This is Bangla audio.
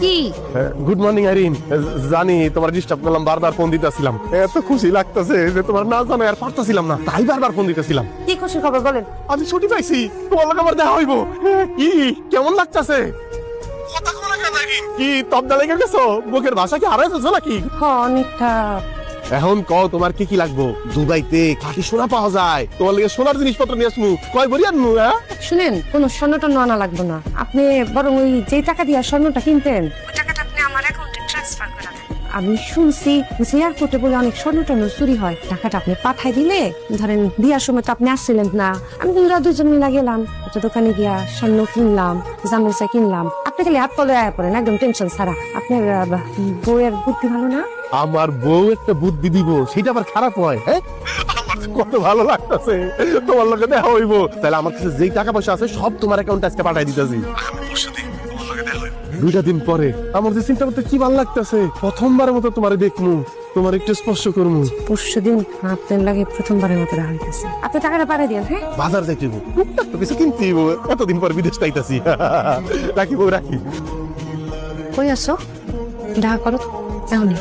কি গুড মর্নিং আইরিন। জানি তোমার ডিস্টার্ব করলাম, বারবার ফোন দিতেছিলাম। এত খুশি লাগতেছে যে তোমার না জানো আর পারতাছিলাম না, তাই বারবার ফোন দিতেছিলাম। কি খুশি খবর বলেন। আমি ছুটি পাইছি, তোমার লগে আমার দেখা হইব। কি কেমন লাগতেছে? কথা কোন না আইরিন, কি তবদা লেগে গেছো? মুখের ভাষা কি হারাই ফেলছো নাকি? অনেকটা। এখন কও তোমার কি কি লাগবো? দুবাইতে খাঁটি সোনা পাওয়া যায়, তোমার লাগে সোনার জিনিসপত্র নিয়ে আসমু। কয় ভরি আনমু? হ্যাঁ শুনেন, কোনো স্বর্ণটা আনা লাগবে না। আপনি বরং ওই যে টাকা দিয়ে স্বর্ণটা কিনতেন, ওই টাকাটা আপনি আমার অ্যাকাউন্টে ট্রান্সফার করে দেন। আমি শুনছি এয়ারপোর্টে বলে অনেক স্বর্ণ টর্ণ চুরি হয়। টাকাটা আপনি পাঠাই দিলে, ধরেন বিয়ার সময় তো আপনি আসছিলেন না, আমি দুরা দুজন মিলা গেলাম, একটা দোকানে গিয়া স্বর্ণ কিনলাম, জামরুসা কিনলাম। আপনি খালি হাত তলে আয়া পড়েন, একদম টেনশন ছাড়া। আপনার বউয়ের বুদ্ধি ভালো না? আমার বউ একটা বুদ্ধি দিব, সেটা আবার খারাপ হয়? হ্যাঁ, আমার কত ভালো লাগতেছে তোমার লগে দেখা হইব। তাহলে আমার কাছে যেই টাকা পয়সা আছে সব তোমার অ্যাকাউন্টে আজকে পাঠাই দিতেছি। 2টা দিন পরে আমার যে চিন্তা করতে কি ভালো লাগতেছে, প্রথমবারের মতো তোমারে দেখমু, তোমার একটু স্পর্শ করমু। পরশুদিন আপনার লাগে প্রথমবারের মতো দেখা হইতেছে। আপনি টাকাটা পাঠিয়ে দিন। হ্যাঁ, বাজার যাইতে টুকটাক তো কিছু কিনতেই হইবো, এতদিন পর বিদেশ যাইতাছি। রাখি বউ, রাখি। কই আসো? দেখা করো এখনই।